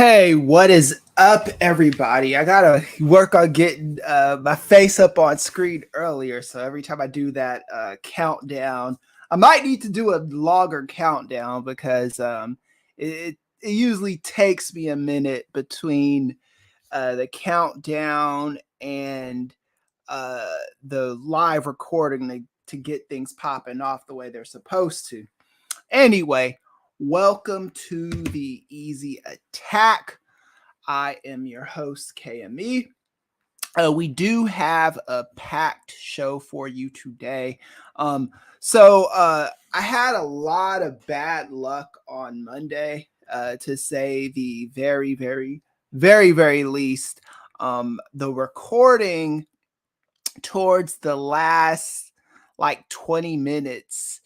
Hey, what is up, everybody? I gotta work on getting my face up on screen earlier. So every time I do that countdown, I might need to do a longer countdown because it usually takes me a minute between the countdown and the live recording to get things popping off the way they're supposed to. Anyway, welcome to the Easy Attack. I am your host, KME. We do have a packed show for you today. I had a lot of bad luck on Monday, to say the very least. The recording towards the last like 20 minutes,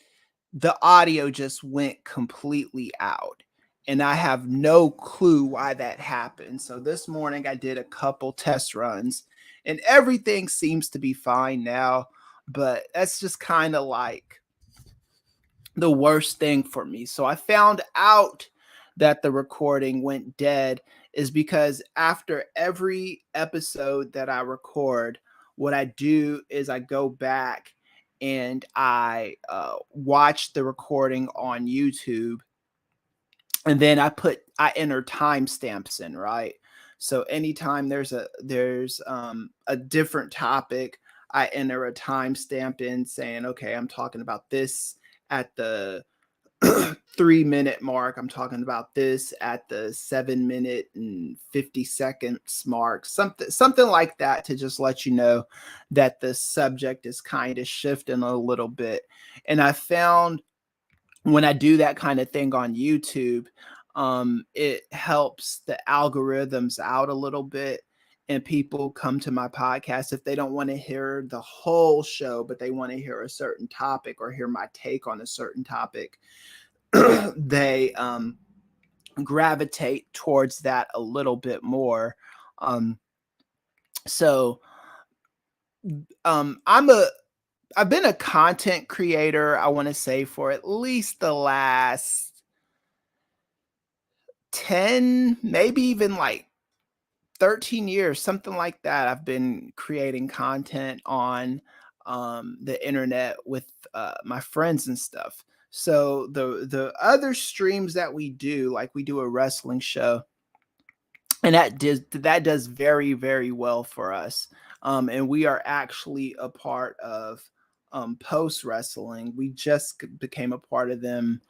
the audio just went completely out. And I have no clue why that happened. So this morning I did a couple test runs and everything seems to be fine now. But that's just kind of like the worst thing for me. So I found out that the recording went dead is because after every episode that I record, what I do is I go back and I watch the recording on YouTube, and then I enter timestamps in, right? So anytime there's a different topic, I enter a timestamp in saying, okay, I'm talking about this at the 3-minute mark. I'm talking about this at the 7-minute and 50 seconds mark, something like that, to just let you know that the subject is kind of shifting a little bit. And I found when I do that kind of thing on YouTube, it helps the algorithms out a little bit. And people come to my podcast if they don't want to hear the whole show, but they want to hear a certain topic or hear my take on a certain topic. They gravitate towards that a little bit more. Um, so I've been a content creator, I want to say, for at least the last 10, maybe even like 13 years, something like that. I've been creating content on the internet with my friends and stuff. So the other streams that we do, like we do a wrestling show, and that does very well for us. And we are actually a part of Post Wrestling. We just became a part of them,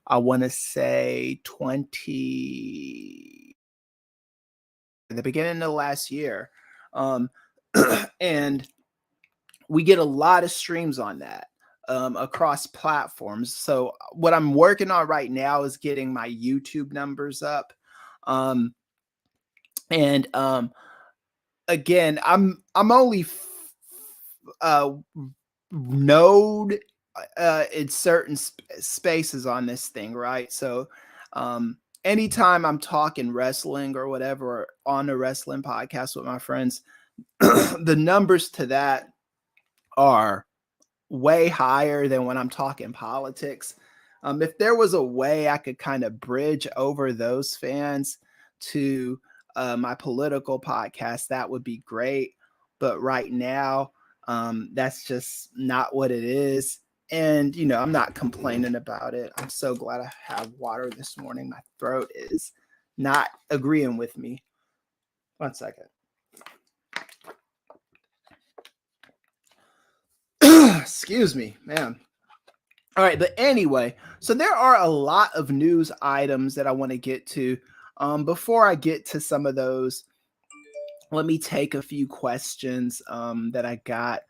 I want to say 20 the beginning of last year. Um, and we get a lot of streams on that across platforms. So what I'm working on right now is getting my YouTube numbers up. Um, and again, I'm only node in certain spaces on this thing, right? So anytime I'm talking wrestling or whatever, or on a wrestling podcast with my friends, the numbers to that are way higher than when I'm talking politics. If there was a way I could kind of bridge over those fans to my political podcast, that would be great. But right now, that's just not what it is. And, I'm not complaining about it. I'm so glad I have water this morning. My throat is not agreeing with me. 1 second. Excuse me, man. All right, but anyway, so there are a lot of news items that I want to get to. Before I get to some of those, let me take a few questions that I got.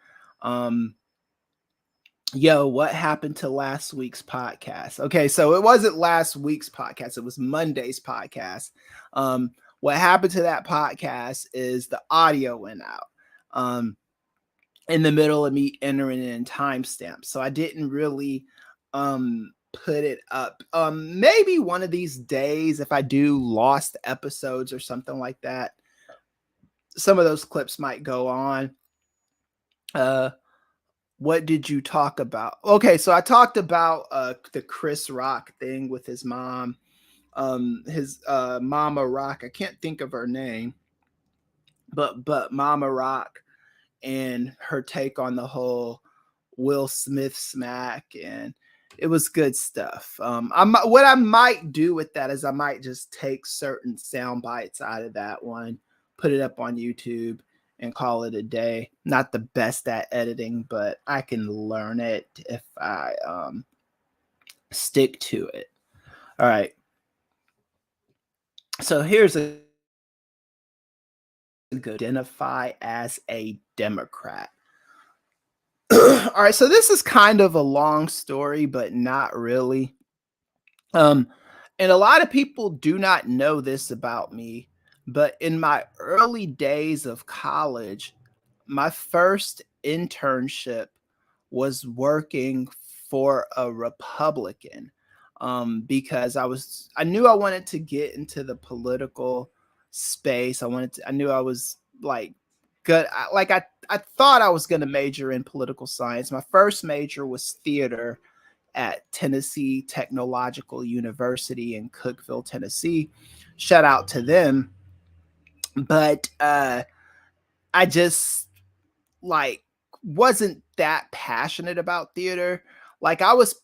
What happened to last week's podcast? Okay, so it wasn't last week's podcast, it was Monday's podcast. What happened to that podcast is the audio went out in the middle of me entering in timestamps. So I didn't really put it up. Maybe one of these days, if I do lost episodes or something like that, some of those clips might go on. What did you talk about? Okay, so I talked about the Chris Rock thing with his mom. his Mama Rock. I can't think of her name, but Mama Rock and her take on the whole Will Smith smack, and it was good stuff. What I might do with that is I might just take certain sound bites out of that one, put it up on YouTube, and call it a day. Not the best at editing, but I can learn it if I stick to it. All right. So here's a good identify as a Democrat. All right, so this is kind of a long story, but not really. Um, and a lot of people do not know this about me, but in my early days of college, my first internship was working for a Republican, because I knew I wanted to get into the political space. I knew I was like good. I thought I was going to major in political science. My first major was theater at Tennessee Technological University in Cookeville, Tennessee. Shout out to them. But I just like wasn't that passionate about theater. Like I was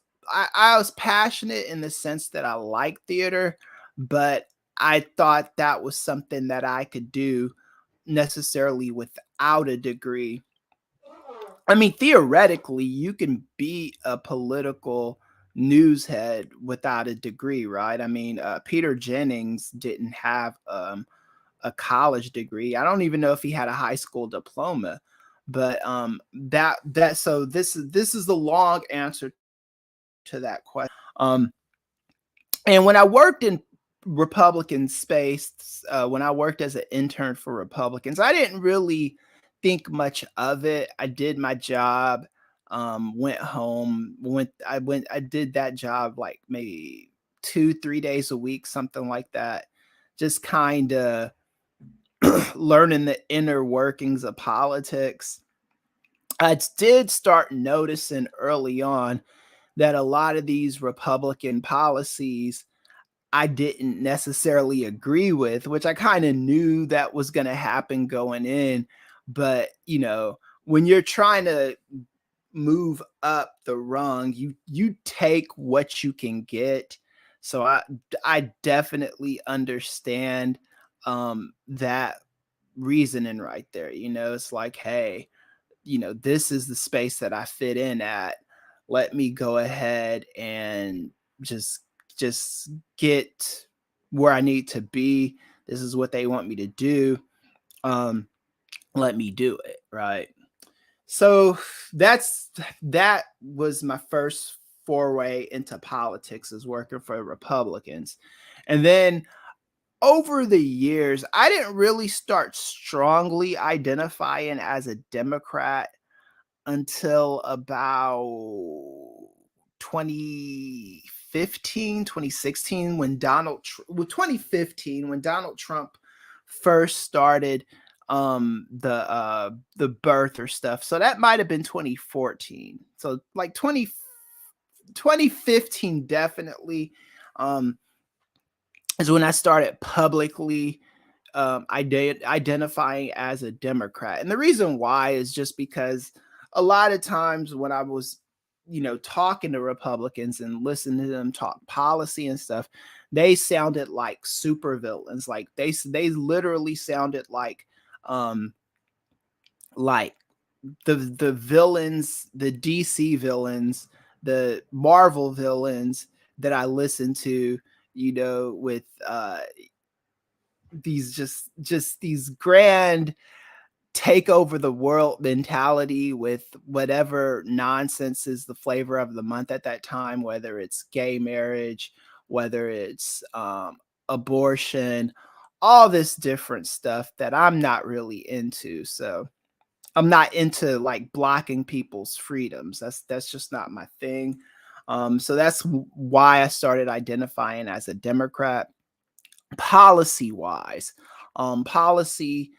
passionate in the sense that I like theater, but I thought that was something that I could do necessarily without a degree. I mean, theoretically, you can be a political news head without a degree, right? I mean, Peter Jennings didn't have a college degree. I don't even know if he had a high school diploma. But this is the long answer to that question. And when I worked in Republican space, when I worked as an intern for Republicans, I didn't really think much of it. I did my job, went home, I did that job like maybe 2, 3 days a week, something like that. Just kind of learning the inner workings of politics. I did start noticing early on that a lot of these Republican policies I didn't necessarily agree with, which I kind of knew that was going to happen going in. But, when you're trying to move up the rung, you take what you can get. So I definitely understand that reasoning right there. It's like, hey, this is the space that I fit in at. Let me go ahead and just just get where I need to be. This is what they want me to do. Um, Let me do it, right? So that was my first foray into politics, is working for Republicans. And then over the years, I didn't really start strongly identifying as a Democrat until about 2015, 2016, when 2015, when Donald Trump first started the birther stuff. So that might have been 2014. So like 2015 definitely um is when I started publicly identifying as a Democrat. And the reason why is just because a lot of times when I was, talking to Republicans and listening to them talk policy and stuff, they sounded like supervillains. Like they literally sounded um like the villains, the DC villains, the Marvel villains that I listened to, with these just these grand take over the world mentality with whatever nonsense is the flavor of the month at that time, whether it's gay marriage, whether it's abortion, all this different stuff that I'm not really into. So I'm not into like blocking people's freedoms. That's just not my thing. So that's why I started identifying as a Democrat. Policy wise, policy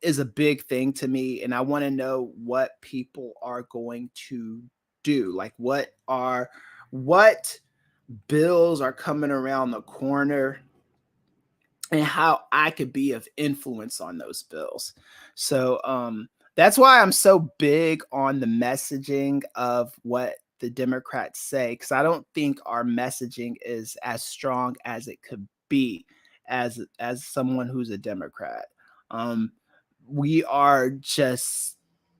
is a big thing to me, and I want to know what people are going to do. Like what bills are coming around the corner and how I could be of influence on those bills. So that's why I'm so big on the messaging of what the Democrats say, because I don't think our messaging is as strong as it could be as someone who's a Democrat. Um, we are just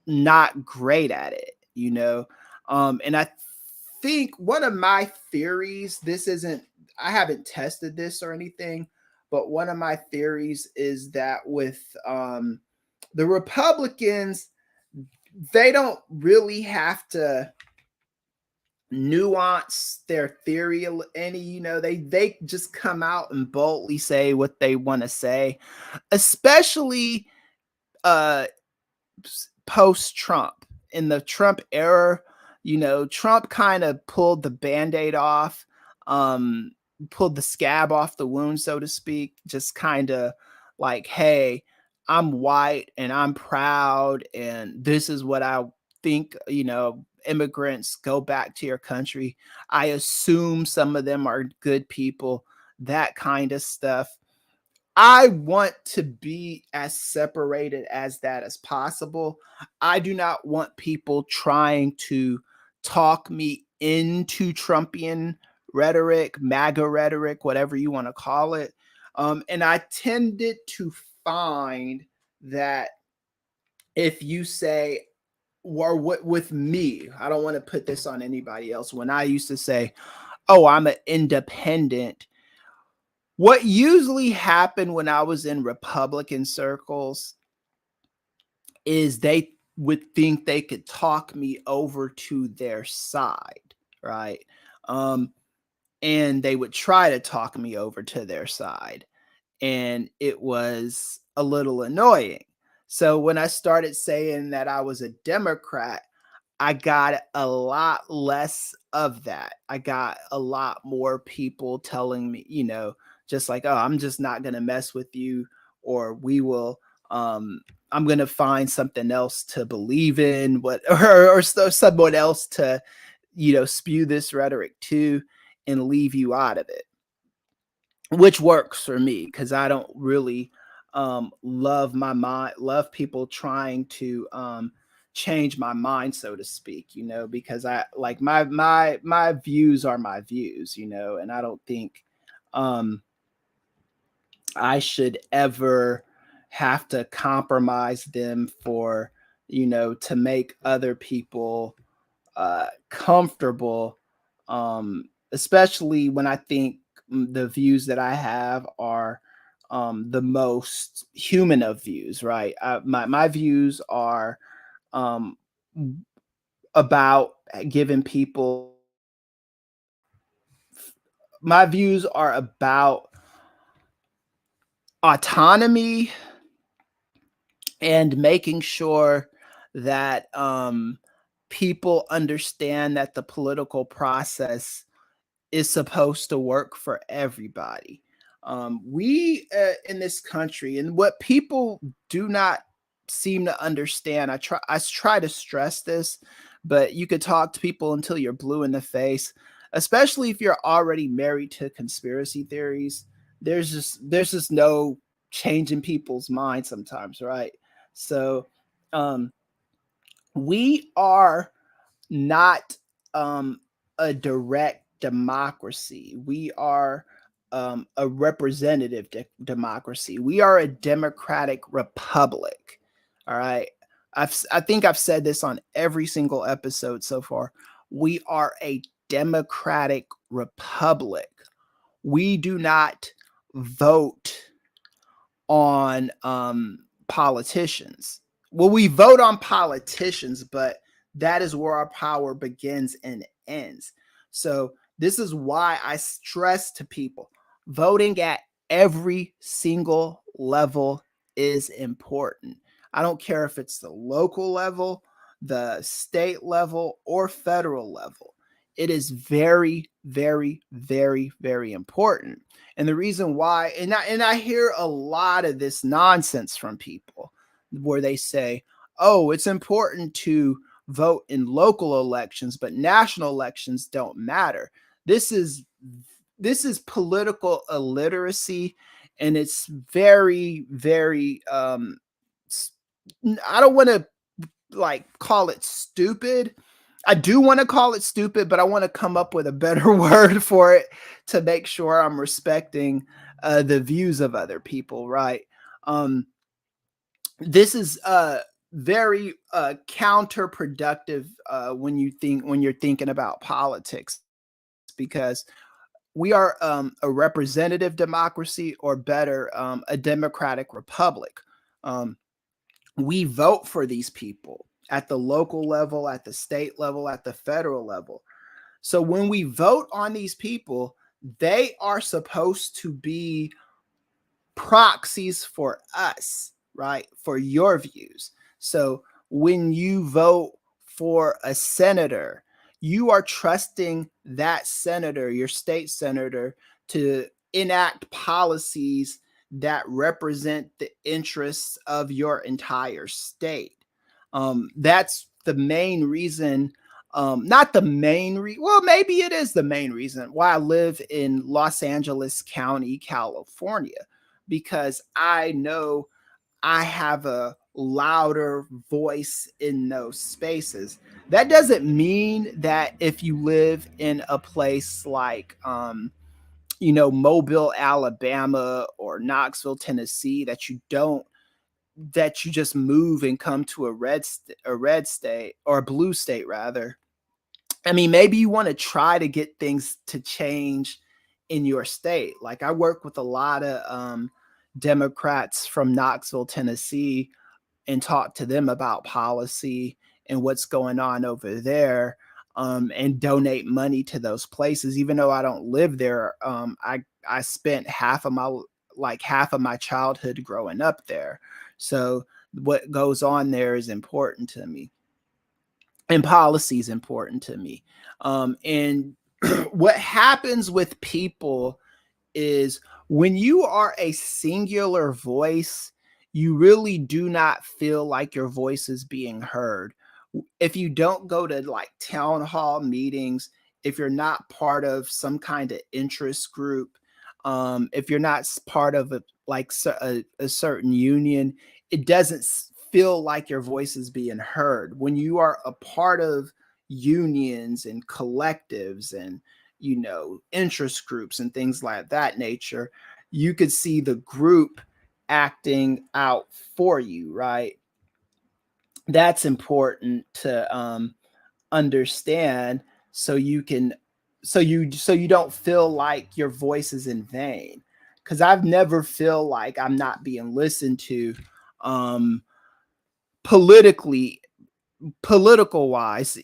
not great at it, you know. And I think one of my theories, this isn't, I haven't tested this or anything, but one of my theories is that with the Republicans, they don't really have to nuance their theory any, you know, they just come out and boldly say what they want to say, especially uh post Trump. In the Trump era, you know, Trump kind of pulled the band-aid off, um, pulled the scab off the wound, so to speak, just kind of like, hey, I'm white and I'm proud, and this is what I think, you know, immigrants go back to your country. I assume some of them are good people, that kind of stuff. I want to be as separated as that as possible. I do not want people trying to talk me into Trumpian rhetoric, MAGA rhetoric, whatever you want to call it. And I tended to find that if you say, or what with me, I don't want to put this on anybody else. When I used to say, oh, I'm an independent, what usually happened when I was in Republican circles is they would think they could talk me over to their side, right? Um, and they would try to talk me over to their side. And it was a little annoying. So when I started saying that I was a Democrat, I got a lot less of that. I got a lot more people telling me, you know, just like, oh, I'm just not going to mess with you, or we will, I'm going to find something else to believe in, what, or someone else to, you know, spew this rhetoric to and leave you out of it, which works for me because I don't really love my mind, love people trying to change my mind, so to speak, you know, because I like my views are my views, you know, and I don't think um I should ever have to compromise them for, you know, to make other people comfortable, especially when I think the views that I have are the most human of views, right? My views are um, about giving people, my views are about autonomy and making sure that people understand that the political process is supposed to work for everybody. We in this country, and what people do not seem to understand, I try to stress this, but you could talk to people until you're blue in the face, especially if you're already married to conspiracy theories. There's just no changing people's minds sometimes, right? So um, we are not a direct democracy. We are a representative democracy. We are a democratic republic. All right. I think I've said this on every single episode so far. We are a democratic republic. We do not vote on politicians. Well, we vote on politicians, but that is where our power begins and ends. So, this is why I stress to people voting at every single level is important. I don't care if it's the local level, the state level, or federal level. It is very, very, very, very important. And the reason why, and I hear a lot of this nonsense from people where they say, "Oh, it's important to vote in local elections, but national elections don't matter." This is this is political illiteracy, and it's very, very I don't want to like call it stupid. I do want to call it stupid, but I want to come up with a better word for it to make sure I'm respecting the views of other people, right? Um, this is very counterproductive when you're thinking about politics, because we are a representative democracy, or better, a democratic republic. Um, we vote for these people at the local level, at the state level, at the federal level. So when we vote on these people, they are supposed to be proxies for us, right? For your views. So when you vote for a senator, you are trusting that senator, your state senator, to enact policies that represent the interests of your entire state. That's the main reason, not the main reason, well, maybe it is the main reason why I live in Los Angeles County, California, because I know I have a louder voice in those spaces. That doesn't mean that if you live in a place like, Mobile, Alabama, or Knoxville, Tennessee, that you just move and come to a red state, or a blue state rather. I mean, maybe you want to try to get things to change in your state. Like, I work with a lot of Democrats from Knoxville, Tennessee, and talk to them about policy and what's going on over there, and donate money to those places. Even though I don't live there, I spent half of my childhood growing up there. So what goes on there is important to me, and policy is important to me. And what happens with people is, when you are a singular voice, you really do not feel like your voice is being heard. If you don't go to like town hall meetings, if you're not part of some kind of interest group, if you're not part of a certain union, it doesn't feel like your voice is being heard. When you are a part of unions and collectives and interest groups and things like that nature, you could see the group acting out for you, right? That's important to understand, so you can so you don't feel like your voice is in vain, because I've never feel like I'm not being listened to, um politically political wise,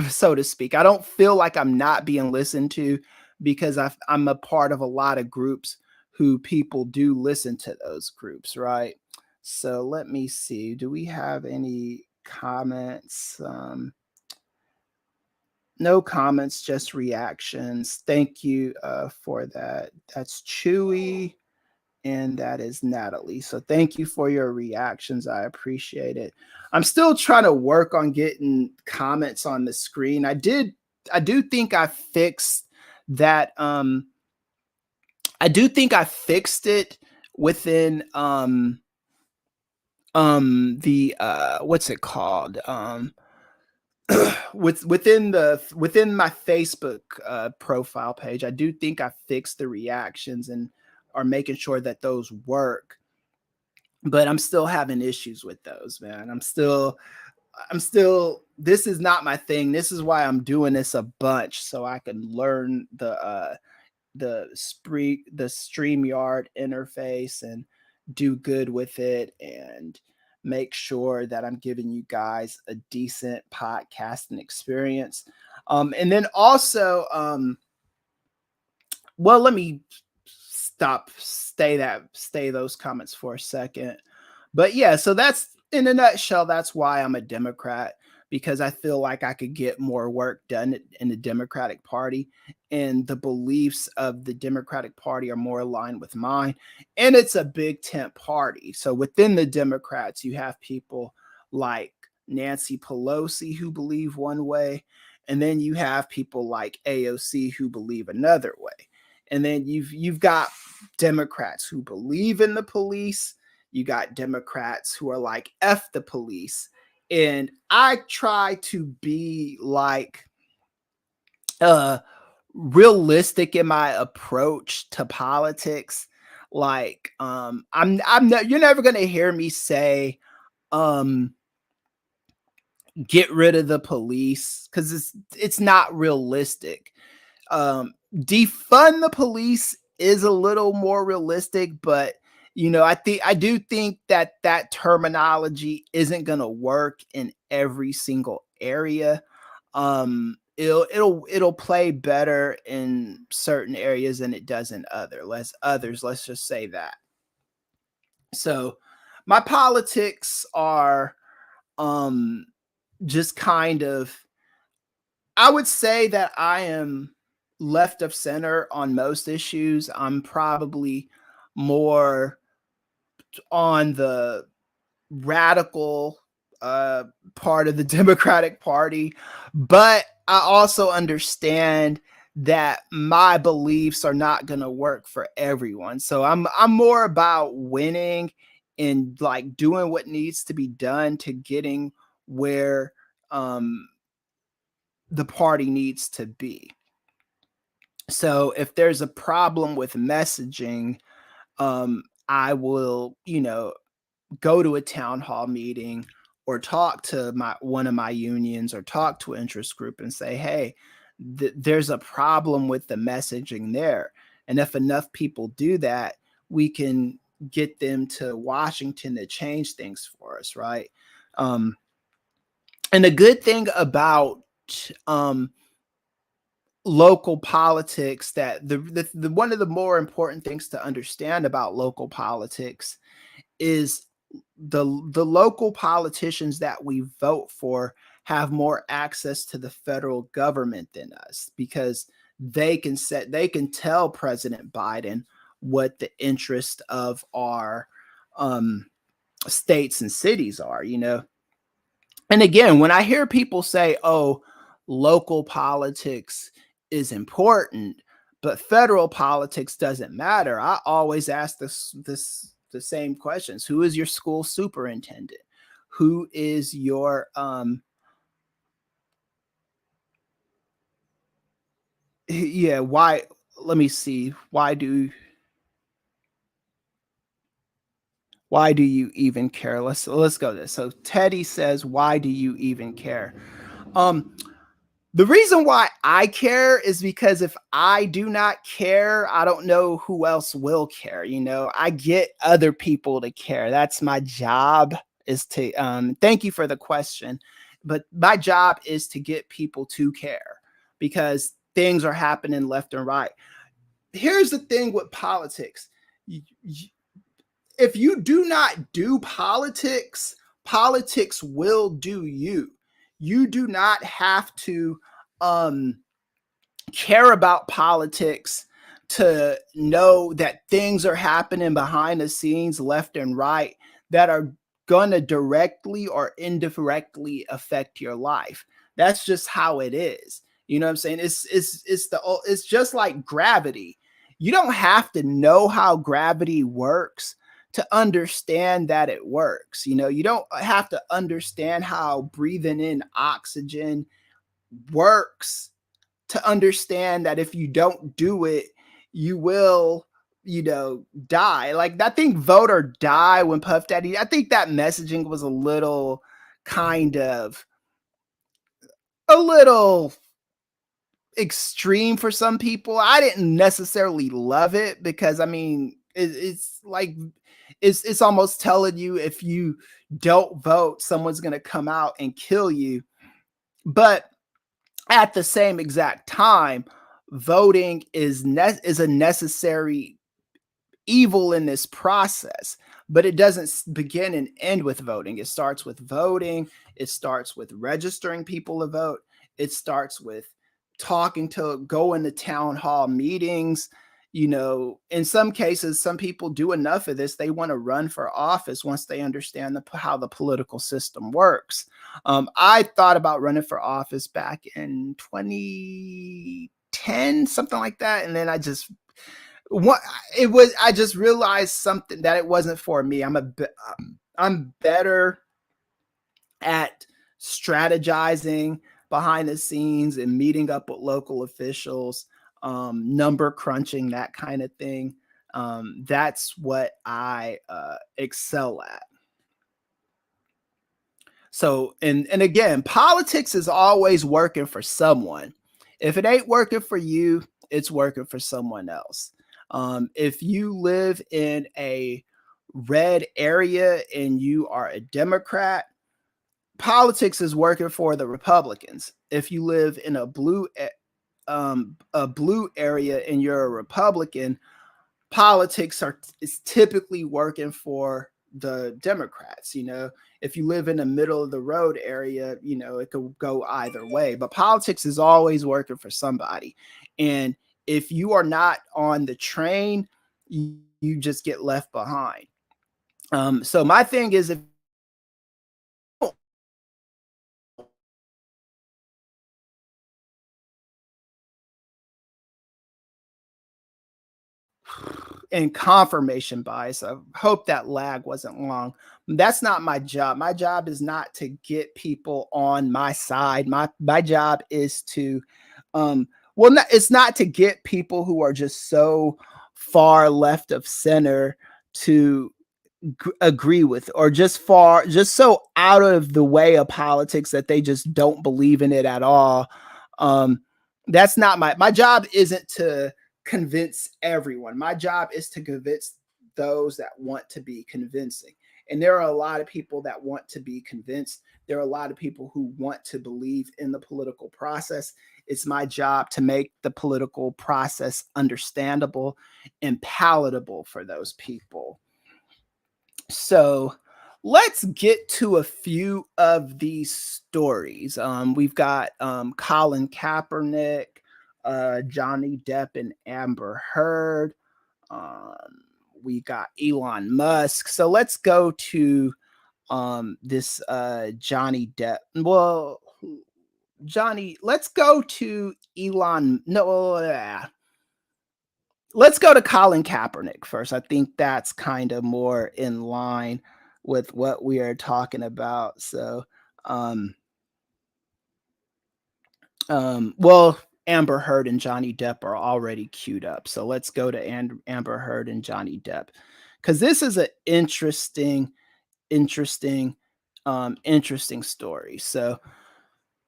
so to speak. I don't feel like I'm not being listened to, because I'm a part of a lot of groups who people do listen to those groups, right? So let me see. Do we have any comments? No comments, just reactions. Thank you for that. That's Chewy, and that is Natalie. So thank you for your reactions. I appreciate it. I'm still trying to work on getting comments on the screen. I do think I fixed that. I do think I fixed it within the what's it called? Within my Facebook profile page. I do think I fixed the reactions and are making sure that those work, but I'm still having issues with those, man. This is not my thing. This is why I'm doing this a bunch, so I can learn the StreamYard interface and do good with it, and make sure that I'm giving you guys a decent podcasting experience. And then also, well, let me stay those comments for a second. But yeah, so that's, in a nutshell, that's why I'm a Democrat, because I feel like I could get more work done in the Democratic Party, and the beliefs of the Democratic Party are more aligned with mine. And it's a big tent party. So within the Democrats, you have people like Nancy Pelosi who believe one way, and then you have people like AOC who believe another way. And then you've got Democrats who believe in the police. You got Democrats who are like, F the police. And I try to be like uh realistic in my approach to politics. Like you're never gonna hear me say um get rid of the police, because it's not realistic. Defund the police is a little more realistic, but I do think that that terminology isn't going to work in every single area. It'll play better in certain areas than it does in others. Let's just say that. So my politics are um just kind of, I would say that I am left of center on most issues. I'm probably more on the radical uh, part of the Democratic Party, but I also understand that my beliefs are not going to work for everyone. So I'm more about winning and like doing what needs to be done to getting where um, the party needs to be. So if there's a problem with messaging, I will, go to a town hall meeting or talk to one of my unions or talk to an interest group and say, hey, there's a problem with the messaging there. And if enough people do that, we can get them to Washington to change things for us, right? And the good thing about um, local politics, that the one of the more important things to understand about local politics is the local politicians that we vote for have more access to the federal government than us, because they can tell President Biden what the interest of our um, states and cities are, And again, when I hear people say, oh, local politics is important, but federal politics doesn't matter, I always ask the same questions. Who is your school superintendent? Who is your yeah, why, let me see. Why do you even care? Let's go this. So Teddy says, why do you even care? Um The reason why I care is because if I do not care, I don't know who else will care. I get other people to care. That's my job, is to, thank you for the question, but my job is to get people to care, because things are happening left and right. Here's the thing with politics. If you do not do politics, politics will do you. You do not have to um care about politics to know that things are happening behind the scenes left and right that are going to directly or indirectly affect your life. That's just how it is. You know what I'm saying? It's just like gravity. You don't have to know how gravity works to understand that it works. You don't have to understand how breathing in oxygen works to understand that if you don't do it, you will, die. Like, I think vote or die when Puff Daddy, I think that messaging was kind of a little extreme for some people. I didn't necessarily love it, because I mean, it's like, it's almost telling you if you don't vote, someone's going to come out and kill you. But at the same exact time, voting is a necessary evil in this process, but it doesn't begin and end with voting. It starts with voting. It starts with registering people to vote. It starts with going to town hall meetings. In some cases, some people do enough of this, they want to run for office once they understand how the political system works. I thought about running for office back in 2010, something like that, and then I just what it was. I just realized something that it wasn't for me. I'm better at strategizing behind the scenes and meeting up with local officials, number crunching, that kind of thing. That's what I excel at. So, and again, politics is always working for someone. If it ain't working for you, it's working for someone else. If you live in a red area and you are a Democrat, politics is working for the Republicans. If you live in a blue area and you're a Republican, politics is typically working for the Democrats. If you live in the middle of the road area, it could go either way. But politics is always working for somebody. And if you are not on the train, you just get left behind. So my thing is, if and confirmation bias. I hope that lag wasn't long. That's not my job. My job is not to get people on my side. My job is to it's not to get people who are just so far left of center to agree with, or just so out of the way of politics that they just don't believe in it at all. um that's not my job. Isn't to convince everyone. My job is to convince those that want to be convincing. And there are a lot of people that want to be convinced. There are a lot of people who want to believe in the political process. It's my job to make the political process understandable and palatable for those people. So let's get to a few of these stories. We've got Colin Kaepernick, Johnny Depp and Amber Heard. We got Elon Musk. So let's go to this Johnny Depp. Well, let's go to Elon. No, let's go to Colin Kaepernick first. I think that's kind of more in line with what we are talking about. So, um, well, Amber Heard and Johnny Depp are already queued up. So let's go to Amber Heard and Johnny Depp, because this is an interesting, interesting story. So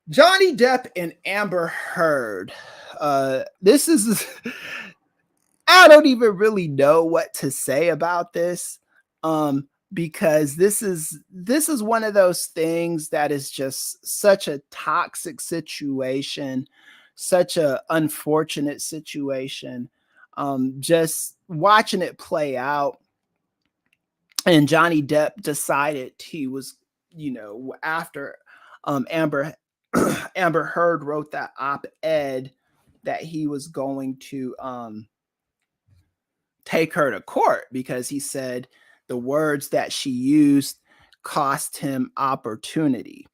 Johnny Depp and Amber Heard. This is I don't even really know what to say about this. Because this is one of those things that is just such a toxic situation, such a unfortunate situation. Just watching it play out, and Johnny Depp decided he was, after Amber Amber Heard wrote that op-ed, that he was going to take her to court because he said the words that she used cost him opportunity.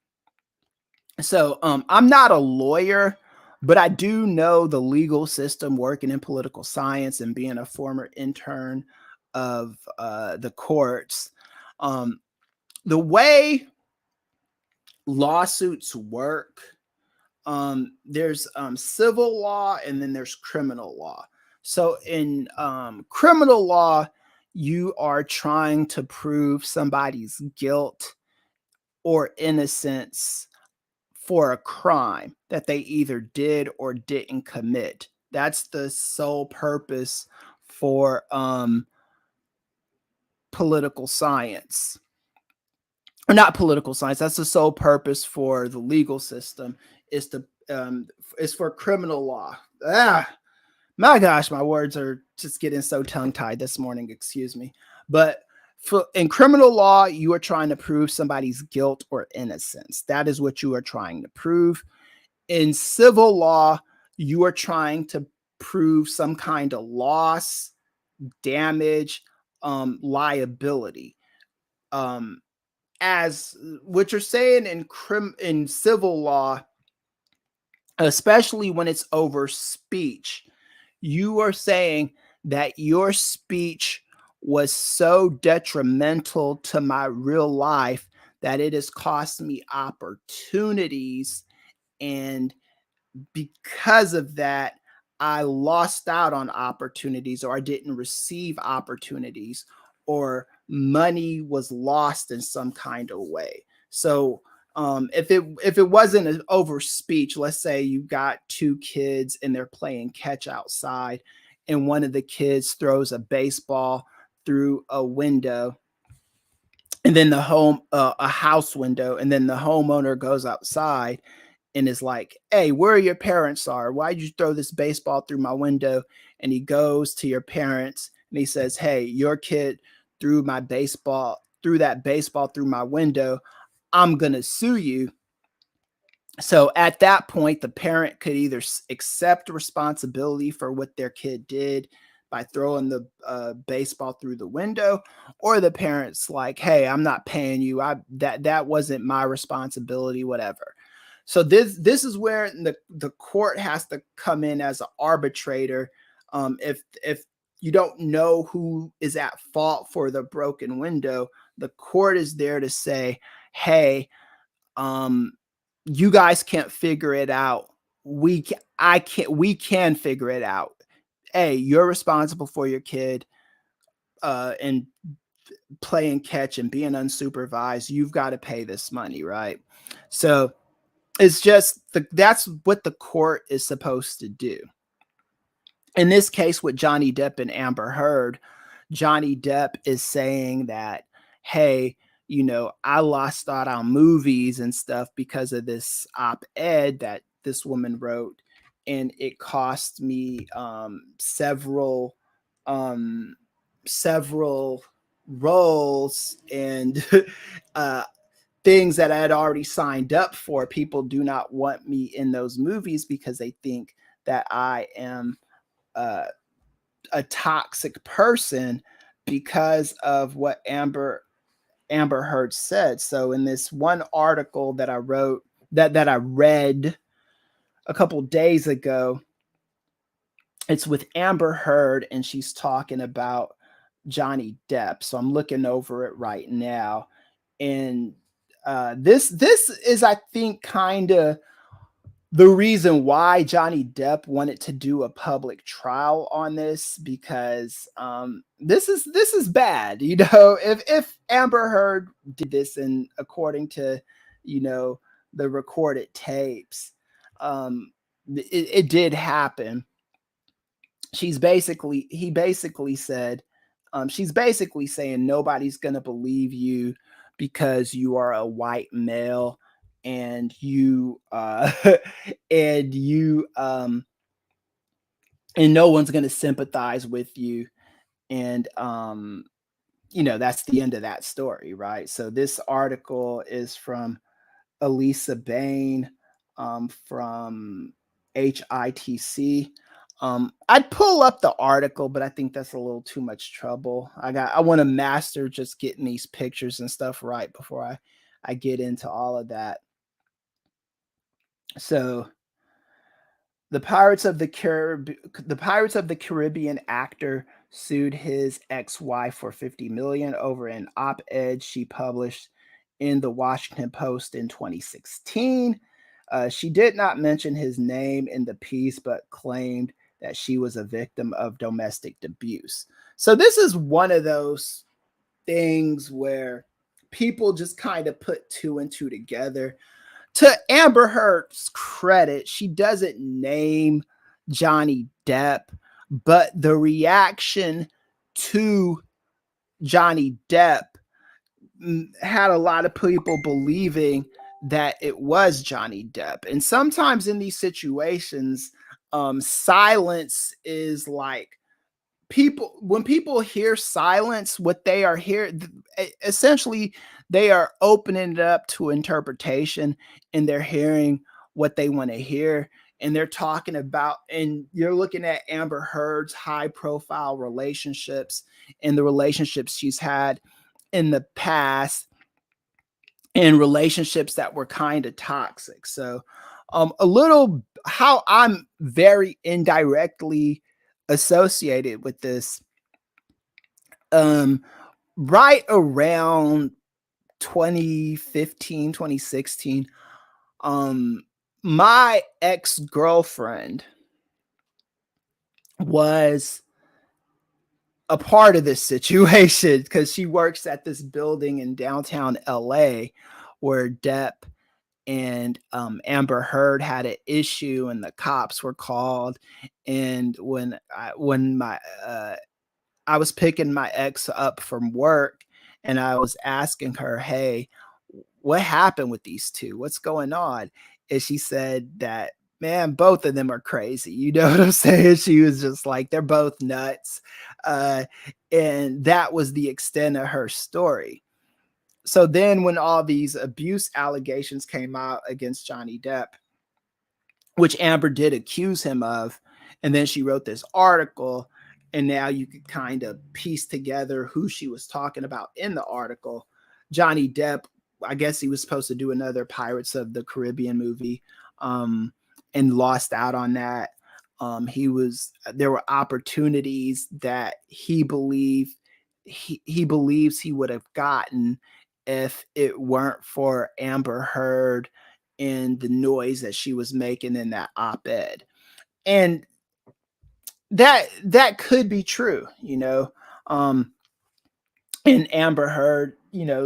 So I'm not a lawyer, but I do know the legal system, working in political science and being a former intern of the courts. Um, the way lawsuits work, there's civil law and then there's criminal law. So in criminal law, you are trying to prove somebody's guilt or innocence for a crime that they either did or didn't commit. That's the sole purpose for political science. Or not political science. That's the sole purpose for the legal system, is to is for criminal law. My gosh, my words are just getting so tongue tied this morning. Excuse me. But in criminal law, you are trying to prove somebody's guilt or innocence. That is what you are trying to prove. In civil law, you are trying to prove some kind of loss, damage, liability. As what you're saying in civil law, especially when it's over speech, you are saying that your speech was so detrimental to my real life that it has cost me opportunities, and because of that, I lost out on opportunities, or I didn't receive opportunities, or money was lost in some kind of way. So if it wasn't an over speech, let's say you got two kids and they're playing catch outside, and one of the kids throws a baseball through a window, and then a house window, and then the homeowner goes outside and is like, "Hey, where are your parents are? Why'd you throw this baseball through my window?" And he goes to your parents and he says, "Hey, your kid threw that baseball through my window. I'm gonna sue you." So at that point, the parent could either accept responsibility for what their kid did by throwing the baseball through the window, or the parent's like, "Hey, I'm not paying you. That wasn't my responsibility, whatever." So this is where the court has to come in as an arbitrator. If you don't know who is at fault for the broken window, the court is there to say, "Hey, um, you guys can't figure it out. We can figure it out. Hey, you're responsible for your kid and playing catch and being unsupervised. You've got to pay this money, right?" So it's just that's what the court is supposed to do. In this case with Johnny Depp and Amber Heard, Johnny Depp is saying that, "Hey, I lost out on movies and stuff because of this op-ed that this woman wrote, and it cost me um, several roles and uh, things that I had already signed up for. People do not want me in those movies because they think that I am uh, a toxic person because of what Amber Heard said." So in this one article that I wrote that I read a couple days ago, it's with Amber Heard and she's talking about Johnny Depp. So I'm looking over it right now, and this is, I think, kind of the reason why Johnny Depp wanted to do a public trial on this, because this is bad. If Amber Heard did this, and according to you know the recorded tapes, it did happen. He basically said, she's basically saying nobody's gonna believe you because you are a white male, and and you and no one's gonna sympathize with you, and that's the end of that story, right? So this article is from Elisa Bain, from HITC. I'd pull up the article, but I think that's a little too much trouble. I want to master just getting these pictures and stuff right before I get into all of that. So the Pirates of the Caribbean actor sued his ex-wife for 50 million over an op-ed she published in the Washington Post in 2016. She did not mention his name in the piece, but claimed that she was a victim of domestic abuse. So this is one of those things where people just kind of put two and two together. To Amber Heard's credit, she doesn't name Johnny Depp, but the reaction to Johnny Depp had a lot of people believing that it was Johnny Depp. And sometimes in these situations, silence is like, when people hear silence, what they are hearing, essentially they are opening it up to interpretation, and they're hearing what they want to hear, and they're talking about, and you're looking at Amber Heard's high profile relationships and the relationships she's had in the past, and relationships that were kind of toxic. So a little how I'm very indirectly associated with this. Um, right around 2015, 2016, my ex-girlfriend was a part of this situation because she works at this building in downtown LA where Depp and Amber Heard had an issue and the cops were called. And when I was picking my ex up from work and I was asking her, "Hey, what happened with these two? What's going on?" And she said that, man, both of them are crazy. You know what I'm saying? She was just like, they're both nuts. Uh, and that was the extent of her story. So then when all these abuse allegations came out against Johnny Depp, which Amber did accuse him of. And then she wrote this article, and now you could kind of piece together who she was talking about in the article. Johnny Depp, I guess he was supposed to do another Pirates of the Caribbean movie, and lost out on that. There were opportunities that he believes he would have gotten if it weren't for Amber Heard and the noise that she was making in that op-ed. And that could be true, you know. And Amber Heard,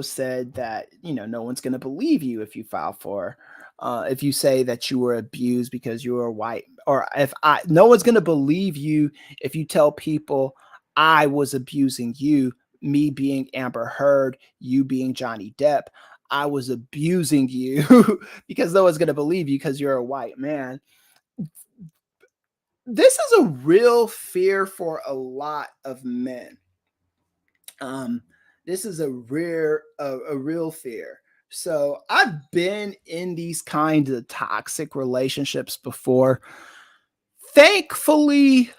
said that, no one's going to believe you if you file for, if you say that you were abused because you were white, or no one's going to believe you if you tell people I was abusing you, me being Amber Heard, you being Johnny Depp. I was abusing you because no one's going to believe you because you're a white man. This is a real fear for a lot of men. Um, this is a real fear. So I've been in these kinds of toxic relationships before. Thankfully,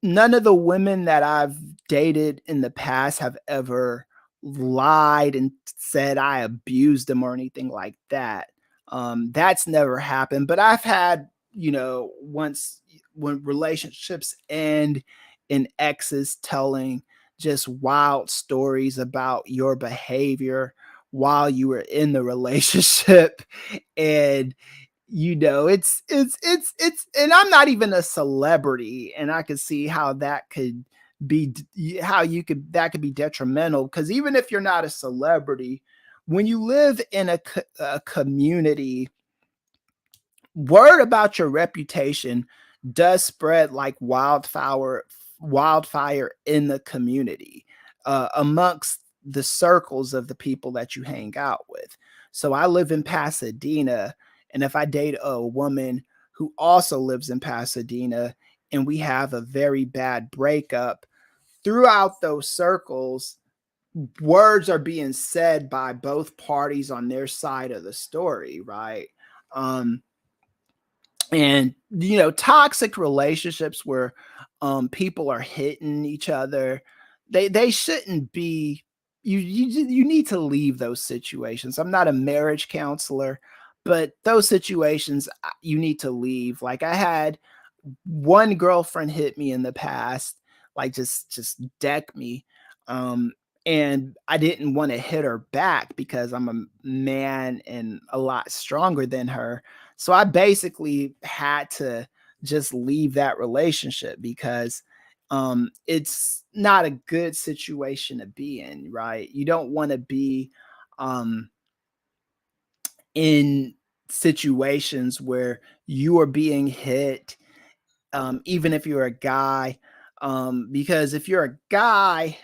none of the women that I've dated in the past have ever lied and said I abused them or anything like that. That's never happened. But I've had, once when relationships end and exes telling just wild stories about your behavior while you were in the relationship. And it's and I'm not even a celebrity, and I could see how that could be how you could that could be detrimental, because even if you're not a celebrity, when you live in a community, word about your reputation does spread like wildfire in the community, amongst the circles of the people that you hang out with. So I live in Pasadena, and if I date a woman who also lives in Pasadena and we have a very bad breakup, throughout those circles, words are being said by both parties on their side of the story, right? Um, and toxic relationships where people are hitting each other, they shouldn't be. You need to leave those situations. I'm not a marriage counselor, but those situations, you need to leave. Like, I had one girlfriend hit me in the past, like just deck me. Um, and I didn't want to hit her back because I'm a man and a lot stronger than her. So I basically had to just leave that relationship because it's not a good situation to be in, right? You don't want to be um in situations where you are being hit, even if you're a guy. Because if you're a guy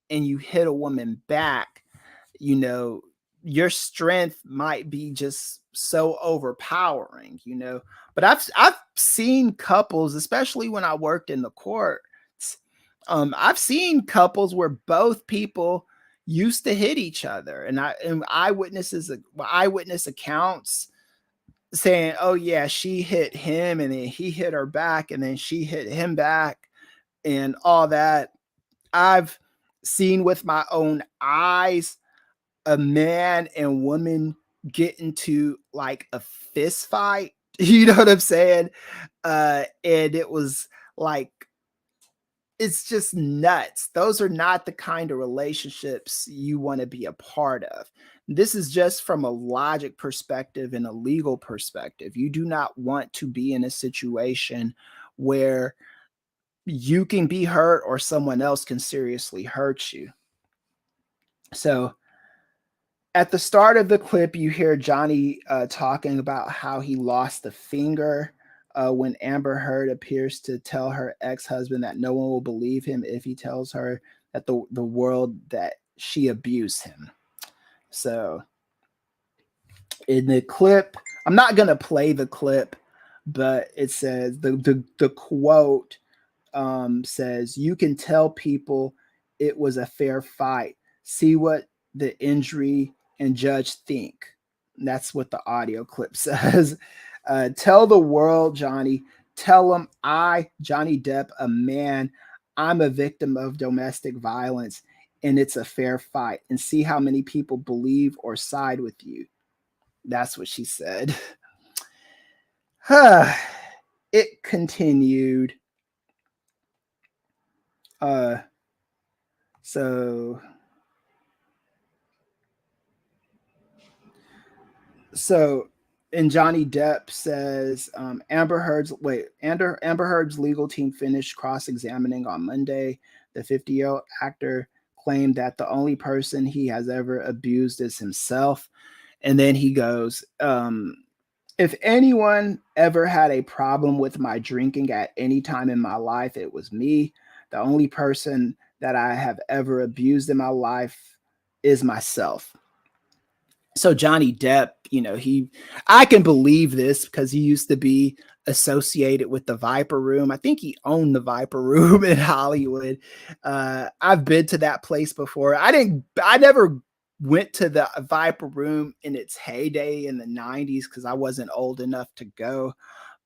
and you hit a woman back, you know, your strength might be just so overpowering, But I've seen couples, especially when I worked in the courts. I've seen couples where both people used to hit each other, and eyewitness accounts saying, "Oh yeah, she hit him, and then he hit her back, and then she hit him back, and all that." I've seen with my own eyes a man and woman get into like a fist fight. You know what I'm saying? And it was like it's just nuts. Those are not the kind of relationships you want to be a part of. This is just from a logic perspective and a legal perspective. You do not want to be in a situation where you can be hurt or someone else can seriously hurt you. So at the start of the clip, you hear Johnny talking about how he lost a finger when Amber Heard appears to tell her ex-husband that no one will believe him if he tells her that the world that she abused him. So in the clip, I'm not gonna play the clip, but it says the quote says, "You can tell people it was a fair fight. See what the injury and judge think." That's what the audio clip says. Tell the world, Johnny. Tell them Johnny Depp, a man, I'm a victim of domestic violence and it's a fair fight. And see how many people believe or side with you. That's what she said. It continued. Uh, so So, and Johnny Depp says Amber Heard's legal team finished cross-examining on Monday. The 50-year-old actor claimed that the only person he has ever abused is himself. And then he goes, if anyone ever had a problem with my drinking at any time in my life, it was me. The only person that I have ever abused in my life is myself. So Johnny Depp, I can believe this because he used to be associated with the Viper Room. I think he owned the Viper Room in Hollywood. I've been to that place before. I never went to the Viper Room in its heyday in the 90s because I wasn't old enough to go.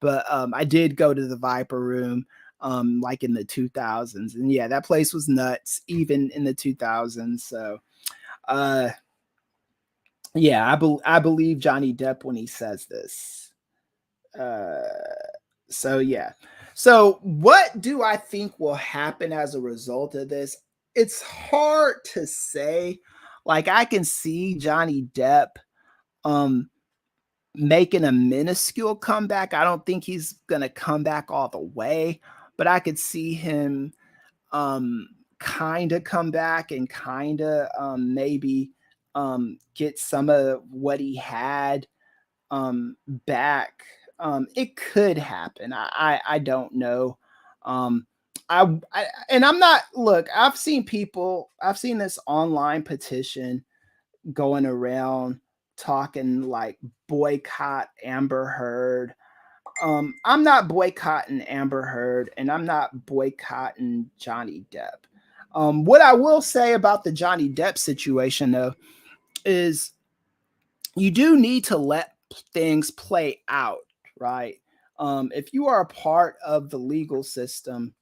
But I did go to the Viper Room like in the 2000s. And yeah, that place was nuts, even in the 2000s. So, uh, yeah, I believe Johnny Depp when he says this. Uh, so yeah. So what do I think will happen as a result of this? It's hard to say. Like I can see Johnny Depp um making a minuscule comeback. I don't think he's gonna come back all the way, but I could see him kind of come back and kind of maybe get some of what he had back. It could happen. I don't know. Um, I and I'm not. Look, I've seen this online petition going around talking like boycott Amber Heard. I'm not boycotting Amber Heard and I'm not boycotting Johnny Depp. What I will say about the Johnny Depp situation, though, is you do need to let things play out, right? If you are a part of the legal system,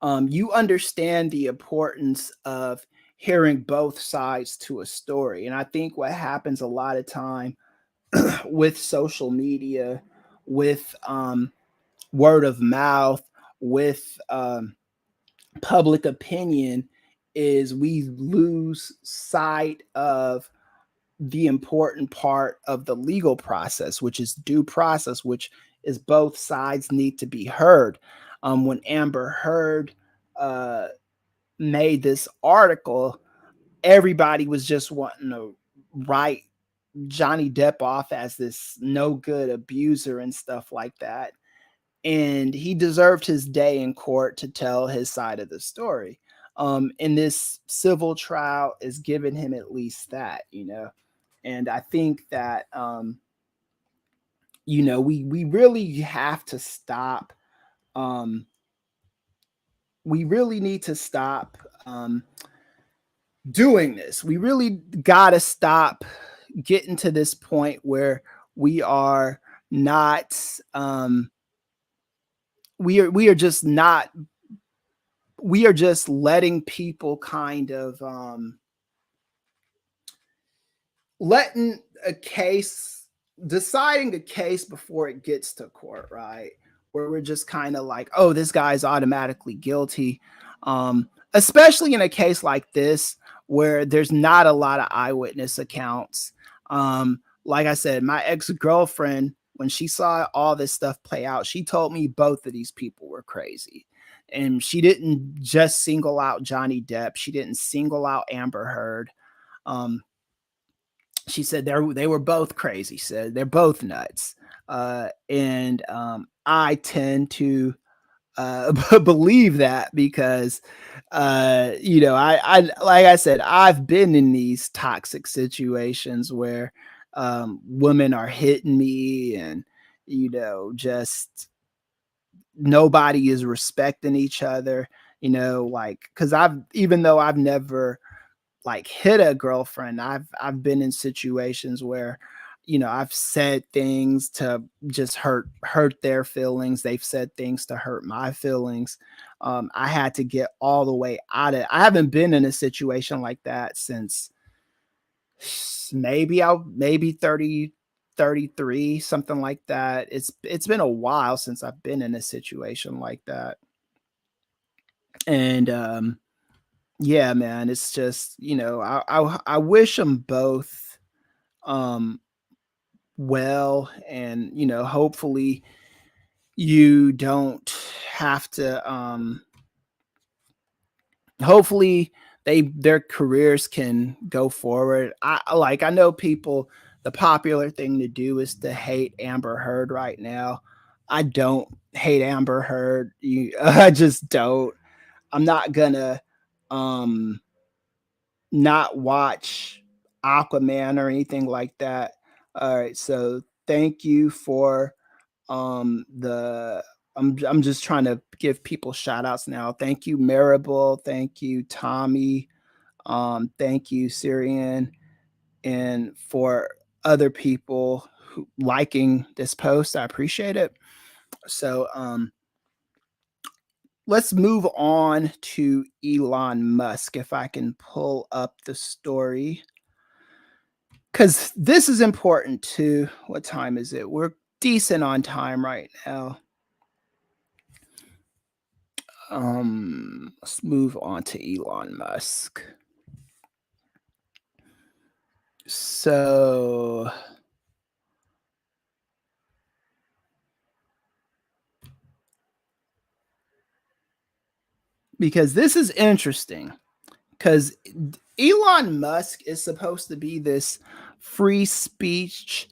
you understand the importance of hearing both sides to a story. And I think what happens a lot of time with social media, with word of mouth, with public opinion, is we lose sight of the important part of the legal process, which is due process, which is both sides need to be heard. When Amber Heard uh, made this article, everybody was just wanting to write Johnny Depp off as this no good abuser and stuff like that. And he deserved his day in court to tell his side of the story. And this civil trial is giving him at least that, And I think that we really have to stop. We really need to stop doing this. We really gotta stop getting to this point where we are not we are just not we are just letting people kind of letting a case deciding a case before it gets to court, right? where we're just kind of like, oh, this guy's automatically guilty. Especially in a case like this where there's not a lot of eyewitness accounts. Like I said, my ex-girlfriend, when she saw all this stuff play out, she told me both of these people were crazy. And she didn't just single out Johnny Depp. She didn't single out Amber Heard. Um, she said they were both crazy. Said they're both nuts. And I tend to believe that because I like I said, I've been in these toxic situations where women are hitting me and just nobody is respecting each other, like because I've even though I've never like hit a girlfriend, I've been in situations where I've said things to just hurt their feelings. They've said things to hurt my feelings. I had to get all the way out of it. I haven't been in a situation like that since maybe 30, 33, something like that. It's been a while since I've been in a situation like that. And yeah, man, it's just, I wish them both um well, and hopefully you don't have to hopefully their careers can go forward. I know people, the popular thing to do is to hate Amber Heard right now. I don't hate Amber Heard. I just don't. I'm not gonna um not watch Aquaman or anything like that. All right, so thank you for the I'm just trying to give people shout outs now. Thank you, Maribel. Thank you, Tommy. Thank you, Syrian, and for other people who liking this post. I appreciate it. So let's move on to Elon Musk. If I can pull up the story, because this is important too. What time is it? We're decent on time right now. Let's move on to Elon Musk. So because this is interesting, because Elon Musk is supposed to be this free speech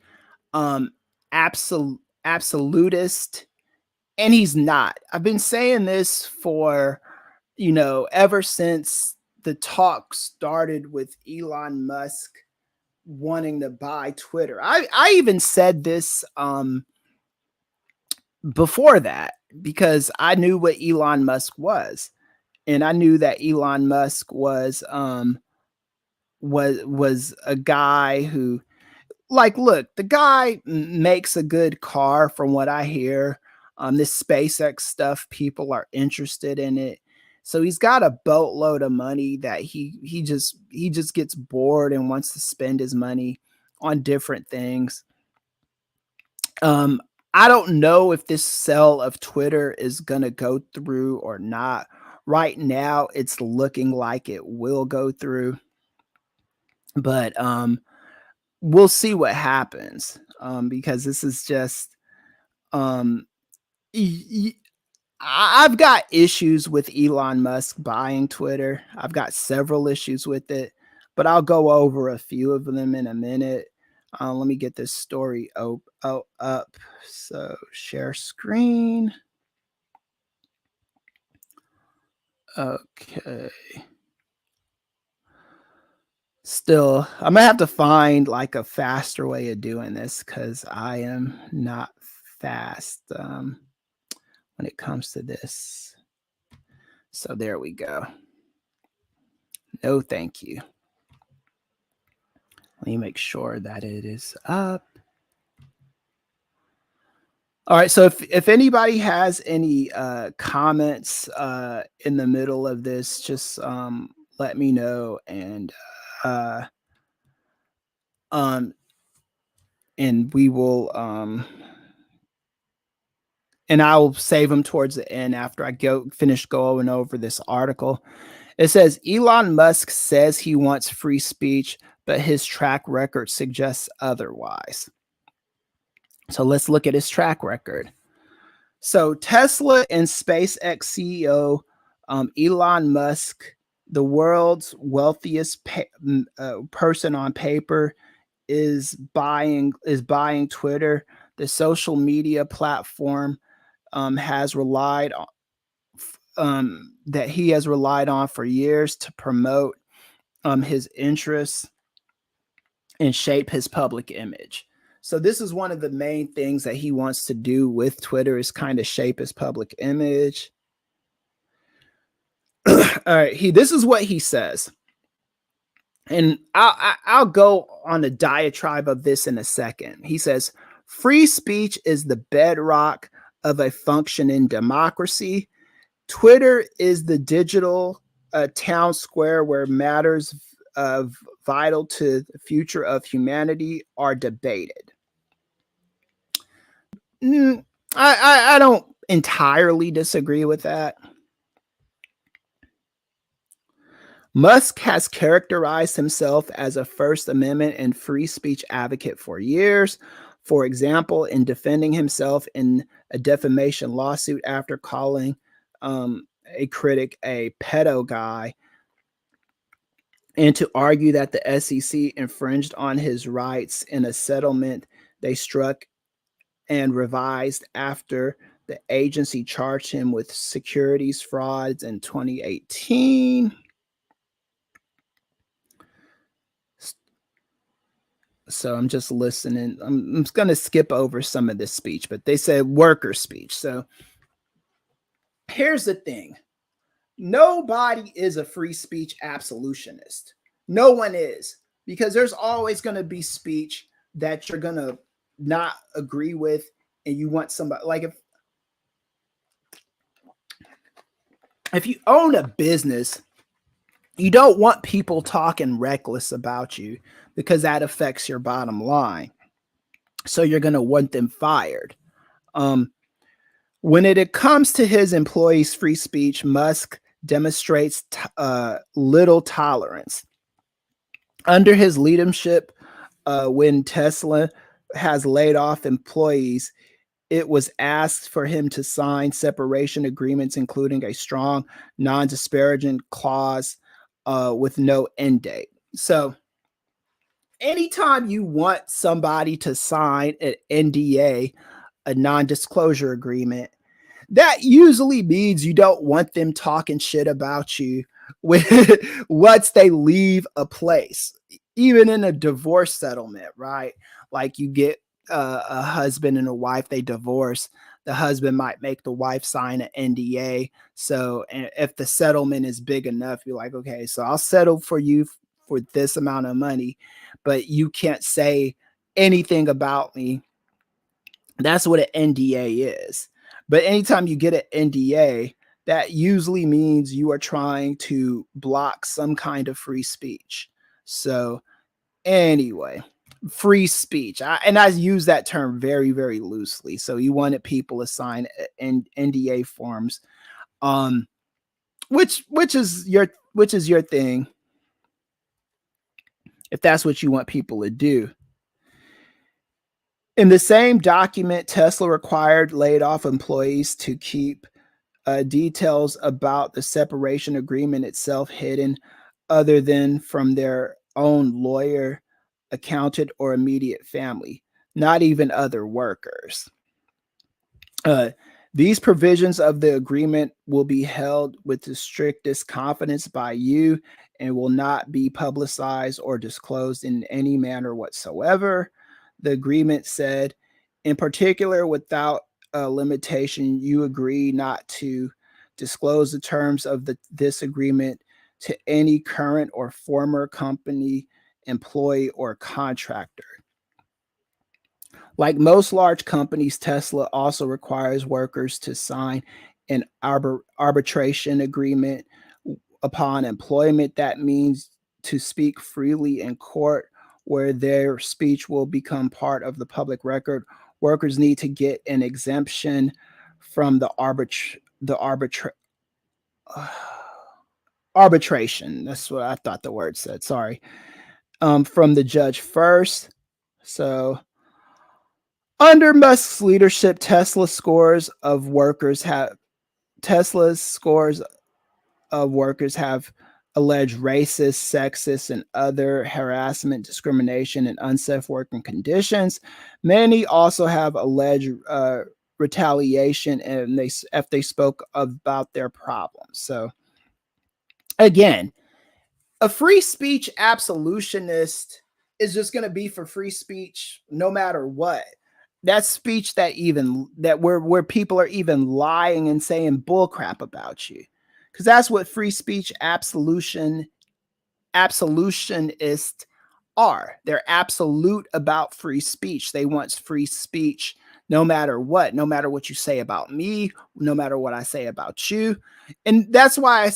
um absolutist, and he's not. I've been saying this for ever since the talk started with Elon Musk wanting to buy Twitter. I even said this before that because I knew what Elon Musk was, and I knew that Elon Musk was a guy who, like, look, the guy makes a good car from what I hear. This SpaceX stuff, people are interested in it. So he's got a boatload of money that he just gets bored and wants to spend his money on different things. Um, I don't know if this sell of Twitter is gonna go through or not. Right now, it's looking like it will go through, but we'll see what happens. Because this is just um, I've got issues with Elon Musk buying Twitter. I've got several issues with it, but I'll go over a few of them in a minute. Let me get this story up. So share screen. Okay. Still, I'm gonna have to find like a faster way of doing this because I am not fast when it comes to this. So there we go. No, thank you. Let me make sure that it is up. All right. So if anybody has any comments in the middle of this, just let me know, uh, um, and we will and I'll save them towards the end after I finish going over this article. It says Elon Musk says he wants free speech, but his track record suggests otherwise. So let's look at his track record. So Tesla and SpaceX CEO Elon Musk, the world's wealthiest person on paper, is buying Twitter. The social media platform has relied on that he has relied on for years to promote his interests and shape his public image. So this is one of the main things that he wants to do with Twitter, is kind of shape his public image. All right, this is what he says, and I'll go on a diatribe of this in a second. He says, free speech is the bedrock of a functioning democracy. Twitter is the digital town square where matters vital to the future of humanity are debated. I don't entirely disagree with that. Musk has characterized himself as a First Amendment and free speech advocate for years. For example, in defending himself in a defamation lawsuit after calling a critic a pedo guy, and to argue that the SEC infringed on his rights in a settlement they struck and revised after the agency charged him with securities frauds in 2018. So I'm just listening. I'm just going to skip over some of this speech, but they said worker speech. So here's the thing. Nobody is a free speech absolutist. No one is, because there's always going to be speech that you're going to not agree with, and you want somebody, like if you own a business, you don't want people talking reckless about you, because that affects your bottom line. So you're going to want them fired. When it comes to his employees' free speech, Musk demonstrates little tolerance. Under his leadership, when Tesla has laid off employees, it was asked for him to sign separation agreements, including a strong non-disparagement clause with no end date. So anytime you want somebody to sign an NDA, a non-disclosure agreement, that usually means you don't want them talking shit about you once they leave a place, even in a divorce settlement, right? Like you get a husband and a wife, they divorce. The husband might make the wife sign an NDA. So if the settlement is big enough, you're like, okay, so I'll settle for you for this amount of money, but you can't say anything about me. That's what an NDA is. But anytime you get an NDA, that usually means you are trying to block some kind of free speech. So anyway, free speech. I use that term very, very loosely. So you wanted people to sign NDA forms, which is your thing, if that's what you want people to do. In the same document, Tesla required laid off employees to keep details about the separation agreement itself hidden, other than from their own lawyer, accountant, or immediate family, not even other workers. These provisions of the agreement will be held with the strictest confidence by you and will not be publicized or disclosed in any manner whatsoever. The agreement said, in particular, without a limitation, you agree not to disclose the terms of this agreement to any current or former company, employee, or contractor. Like most large companies, Tesla also requires workers to sign an arbitration agreement upon employment. That means to speak freely in court, where their speech will become part of the public record. Workers need to get an exemption from the arbitration. That's what I thought the word said. Sorry. From the judge first. So under Musk's leadership, Tesla's scores of workers have alleged racist, sexist, and other harassment, discrimination, and unsafe working conditions. Many also have alleged retaliation, and if they spoke about their problems. So again, a free speech absolutionist is just going to be for free speech no matter what. That's speech that where people are even lying and saying bullcrap about you, because that's what free speech absolutionists are. They're absolute about free speech. They want free speech no matter what you say about me, no matter what I say about you. And that's why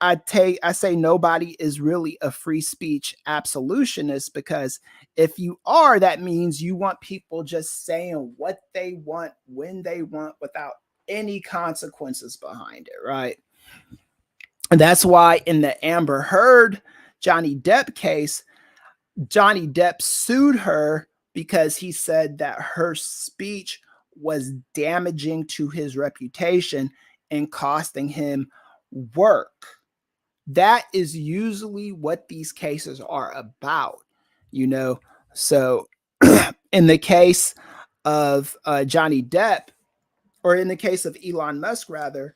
I say nobody is really a free speech absolutionist, because if you are, that means you want people just saying what they want when they want without any consequences behind it, right? And that's why in the Amber Heard Johnny Depp case, Johnny Depp sued her because he said that her speech was damaging to his reputation and costing him work. That is usually what these cases are about, you know. So in the case of Johnny Depp, or in the case of Elon Musk, rather,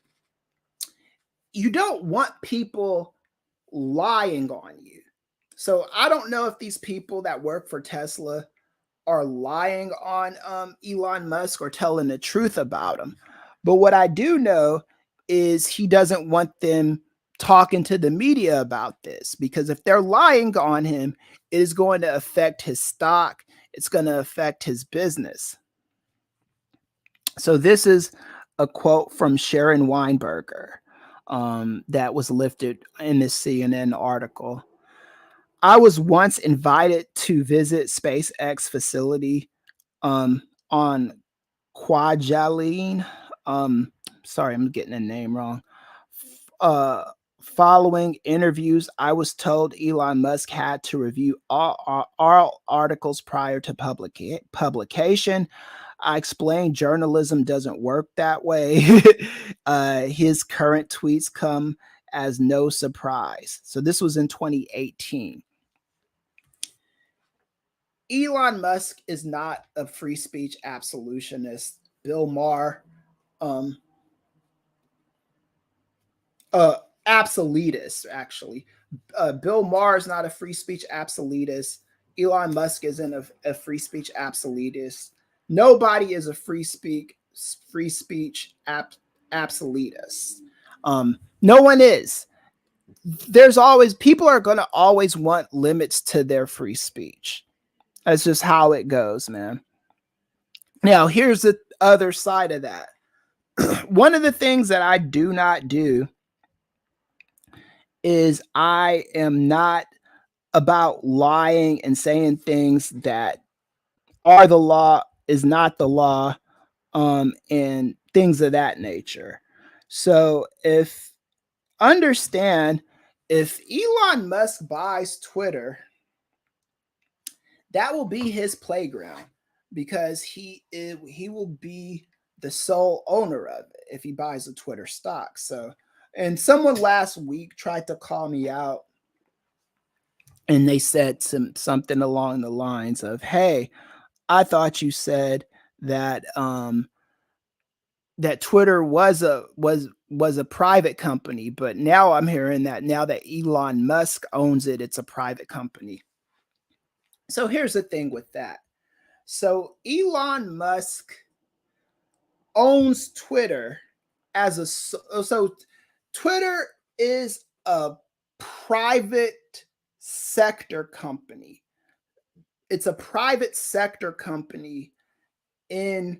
you don't want people lying on you. So I don't know if these people that work for Tesla are lying on Elon Musk or telling the truth about him. But what I do know is he doesn't want them talking to the media about this, because if they're lying on him, it is going to affect his stock. It's going to affect his business. So this is a quote from Sharon Weinberger that was lifted in this CNN article. I was once invited to visit SpaceX facility on Kwajalein. Sorry, I'm getting the name wrong. Uh, Following interviews, I was told Elon Musk had to review all articles prior to publication. I explained journalism doesn't work that way. His current tweets come as no surprise. So this was in 2018. Elon Musk is not a free speech absolutionist. Bill Maher, um, absolutist, actually. Bill Maher is not a free speech absolutist. Elon Musk isn't a free speech absolutist. Nobody is a free speech absolutist. No one is. There's always people are going to always want limits to their free speech. That's just how it goes, man. Now, here's the other side of that. One of the things that I do not do is I am not about lying and saying things that are the law, is not the law, and things of that nature. So understand, if Elon Musk buys Twitter, that will be his playground, because he will be the sole owner of it if he buys the Twitter stock. So, and someone last week tried to call me out, and they said something along the lines of, "Hey, I thought you said that that Twitter was a private company, but now I'm hearing that now that Elon Musk owns it, it's a private company." So here's the thing with that. So Elon Musk owns Twitter so Twitter is a private sector company. It's a private sector company in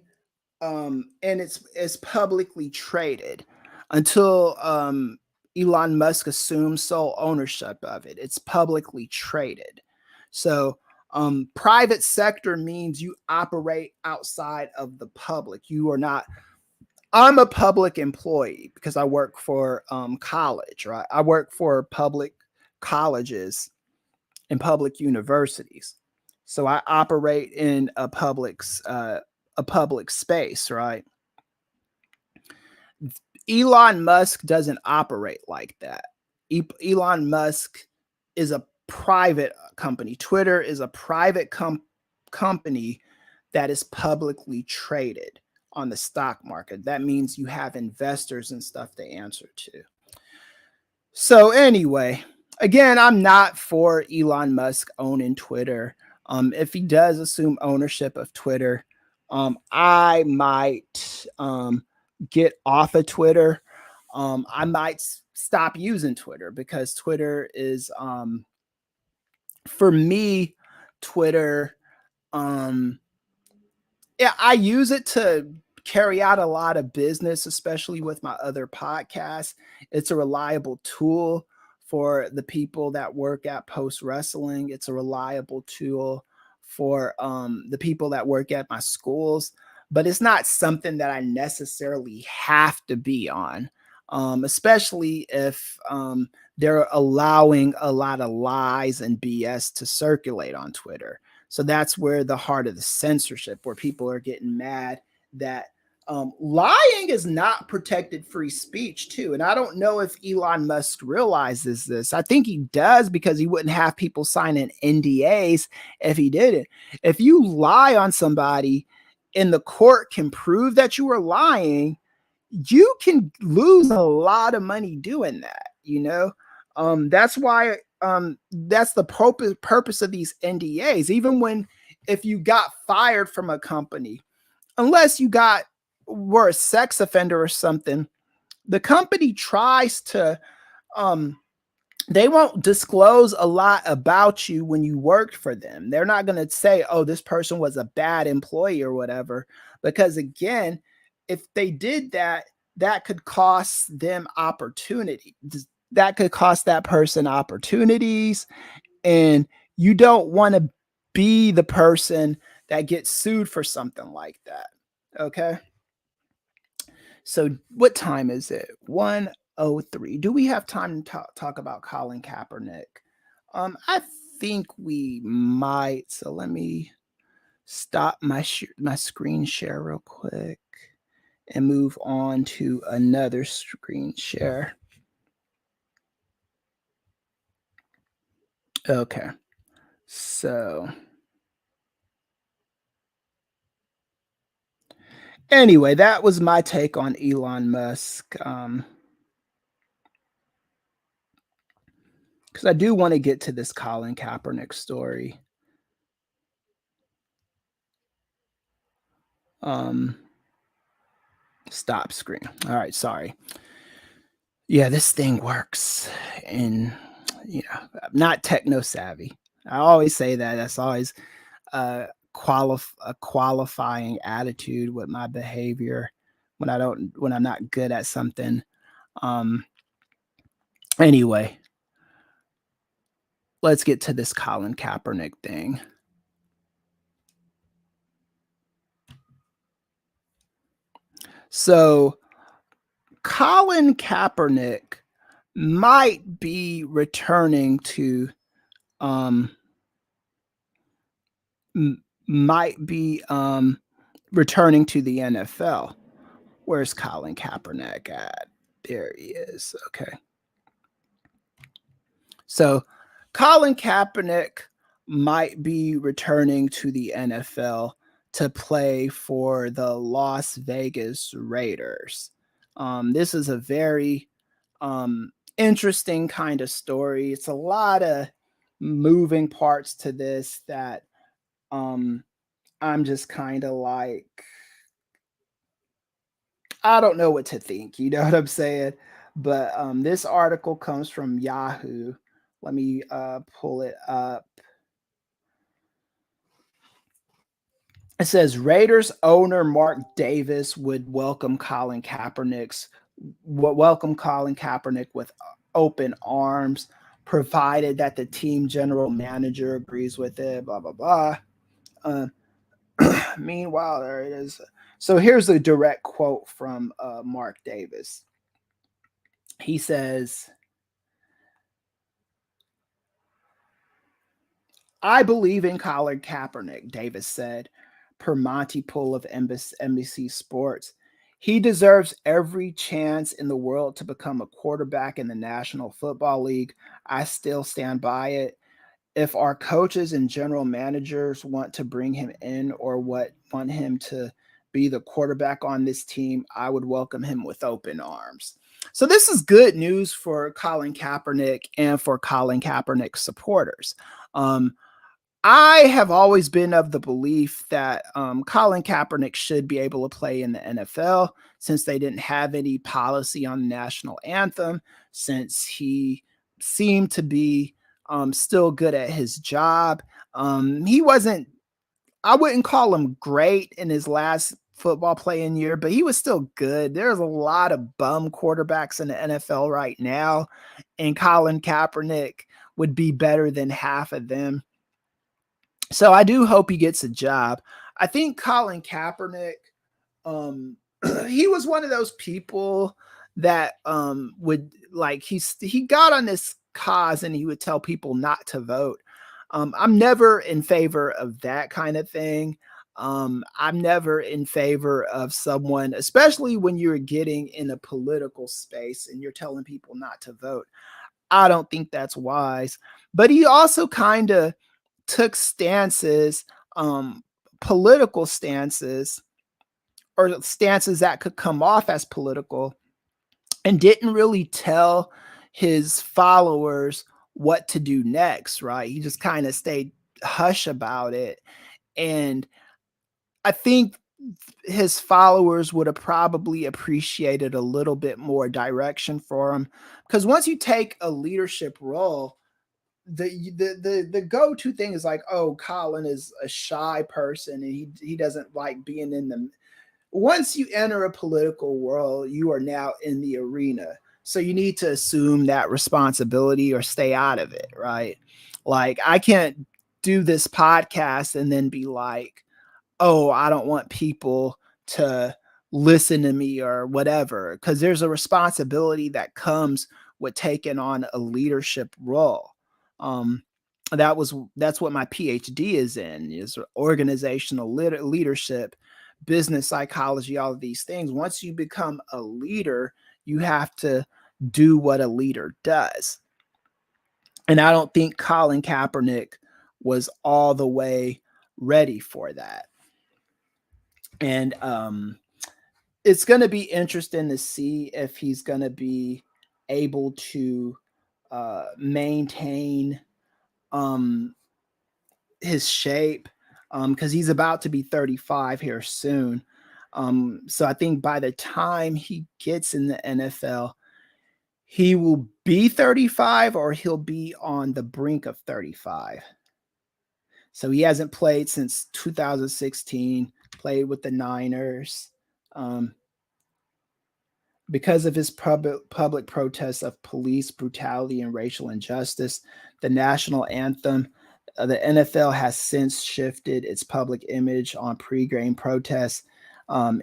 and it's publicly traded until Elon Musk assumes sole ownership of it. It's publicly traded. So private sector means you operate outside of the public. You are not I'm a public employee because I work for college, right? I work for public colleges and public universities. So I operate in a public space, right? Elon Musk doesn't operate like that. Elon Musk is a private company. Twitter is a private company that is publicly traded on the stock market. That means you have investors and stuff to answer to. So anyway, again, I'm not for Elon Musk owning Twitter. If he does assume ownership of Twitter, I might get off of Twitter. I might stop using Twitter because Twitter is, for me, Twitter. Um, yeah, I use it to carry out a lot of business, especially with my other podcasts. It's a reliable tool for the people that work at Post Wrestling. It's a reliable tool for the people that work at my schools, but it's not something that I necessarily have to be on, especially if they're allowing a lot of lies and BS to circulate on Twitter. So that's where the heart of the censorship, where people are getting mad that lying is not protected free speech too. And I don't know if Elon Musk realizes this. I think he does because he wouldn't have people signing NDAs if he didn't. If you lie on somebody and the court can prove that you were lying, you can lose a lot of money doing that, you know? That's why that's the purpose of these NDAs. Even when if you got fired from a company, unless you were a sex offender or something, the company tries to they won't disclose a lot about you when you worked for them. They're not going to say, oh, this person was a bad employee or whatever, because again, if they did that, that could cost them opportunity. That could cost that person opportunities. And you don't want to be the person that gets sued for something like that. Okay. So what time is it? 1:03. Do we have time to talk about Colin Kaepernick? I think we might. So let me stop my screen share real quick and move on to another screen share. Okay. So anyway, that was my take on Elon Musk. Because I do want to get to this Colin Kaepernick story. Stop screen. All right, sorry. Yeah, this thing works, and I'm not techno savvy. I always say that. That's always a qualifying attitude with my behavior when I'm not good at something. Anyway, let's get to this Colin Kaepernick thing. So Colin Kaepernick might be returning to might be returning to the NFL. Where's Colin Kaepernick at? There he is. Okay. So Colin Kaepernick might be returning to the NFL to play for the Las Vegas Raiders. This is a very interesting kind of story. It's a lot of moving parts to this that I'm just kind of like, I don't know what to think. You know what I'm saying? But this article comes from Yahoo. Let me pull it up. It says Raiders owner Mark Davis would welcome Colin Kaepernick with open arms, provided that the team general manager agrees with it. Blah blah blah. Meanwhile, there it is. So here's a direct quote from Mark Davis. He says, "I believe in Colin Kaepernick," Davis said, per Monty Pool of NBC Sports. "He deserves every chance in the world to become a quarterback in the National Football League. I still stand by it. If our coaches and general managers want to bring him in or want him to be the quarterback on this team, I would welcome him with open arms." So this is good news for Colin Kaepernick and for Colin Kaepernick supporters. Um, I have always been of the belief that Colin Kaepernick should be able to play in the NFL since they didn't have any policy on the national anthem, since he seemed to be still good at his job. He wasn't, I wouldn't call him great in his last football playing year, but he was still good. There's a lot of bum quarterbacks in the NFL right now, and Colin Kaepernick would be better than half of them. So I do hope he gets a job. I think Colin Kaepernick, um, he was one of those people that would like he got on this cause and he would tell people not to vote. I'm never in favor of that kind of thing. I'm never in favor of someone, especially when you're getting in a political space and you're telling people not to vote. I don't think that's wise. But he also kind of took stances, um, political stances, or stances that could come off as political, and didn't really tell his followers what to do next, right? He just kind of stayed hush about it. And I think his followers would have probably appreciated a little bit more direction for him. Because once you take a leadership role, the go-to thing is like, oh, Colin is a shy person and he doesn't like being in the. Once you enter a political world, you are now in the arena. So you need to assume that responsibility or stay out of it, right? Like I can't do this podcast and then be like, oh, I don't want people to listen to me or whatever, because there's a responsibility that comes with taking on a leadership role. Um, that's what my PhD is in, is organizational leadership, business psychology, all of these things. Once you become a leader, you have to do what a leader does. And I don't think Colin Kaepernick was all the way ready for that. And it's going to be interesting to see if he's going to be able to maintain his shape, because he's about to be 35 here soon. So I think by the time he gets in the NFL, he will be 35 or he'll be on the brink of 35. So he hasn't played since 2016, played with the Niners. Because of his public protests of police brutality and racial injustice, the national anthem, the NFL has since shifted its public image on pre-game protests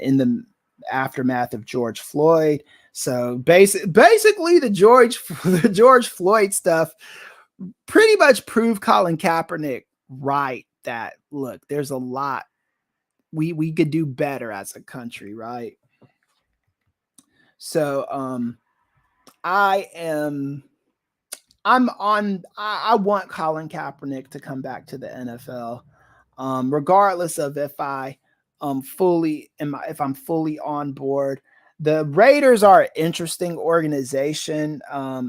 in the aftermath of George Floyd. So basically, the George Floyd stuff pretty much proved Colin Kaepernick right, that look, there's a lot we could do better as a country, right? So I'm on. I want Colin Kaepernick to come back to the NFL, regardless of if if I'm fully on board. The Raiders are an interesting organization. I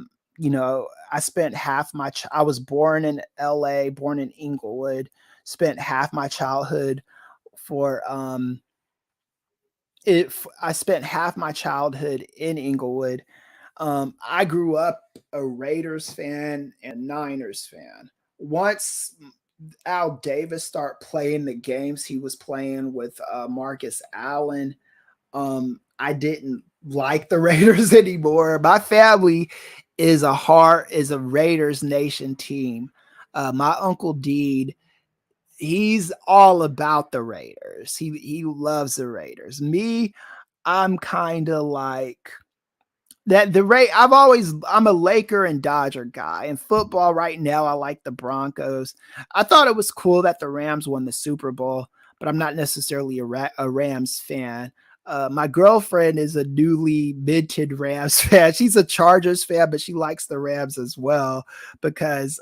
spent I was born in LA, born in Inglewood, spent half my childhood for I spent half my childhood in Inglewood. I grew up a Raiders fan and Niners fan. Once Al Davis started playing the games he was playing with Marcus Allen, I didn't like the Raiders anymore. My family is a Raiders Nation team. My uncle Deed he's all about the Raiders. He loves the Raiders. Me, I'm kind of like that the Ray I'm a Laker and Dodger guy. In football right now, I like the Broncos. I thought it was cool that the Rams won the Super Bowl, but I'm not necessarily a Rams fan. My girlfriend is a newly minted Rams fan. She's a Chargers fan, but she likes the Rams as well because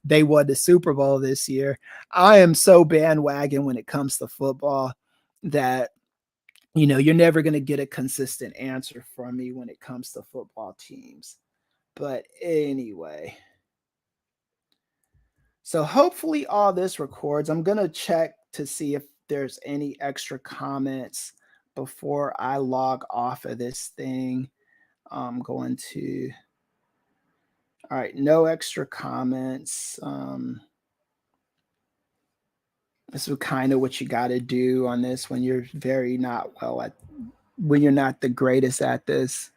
they won the Super Bowl this year. I am so bandwagon when it comes to football that you're never going to get a consistent answer from me when it comes to football teams. But anyway, so hopefully all this records. I'm going to check to see if there's any extra comments before I log off of this thing. I'm going to, all right, no extra comments. This is kind of what you got to do on this when you're when you're not the greatest at this.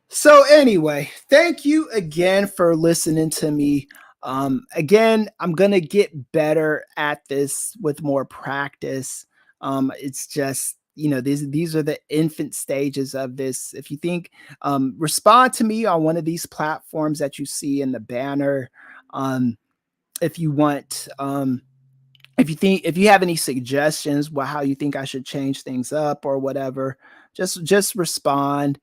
So anyway, thank you again for listening to me. Again, I'm gonna get better at this with more practice. It's just these are the infant stages of this. If you think, respond to me on one of these platforms that you see in the banner. If you want, if you have any suggestions how you think I should change things up or whatever, just respond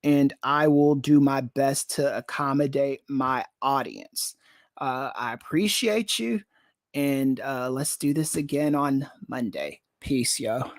and I will do my best to accommodate my audience. I appreciate you, and let's do this again on Monday. Peace, yo.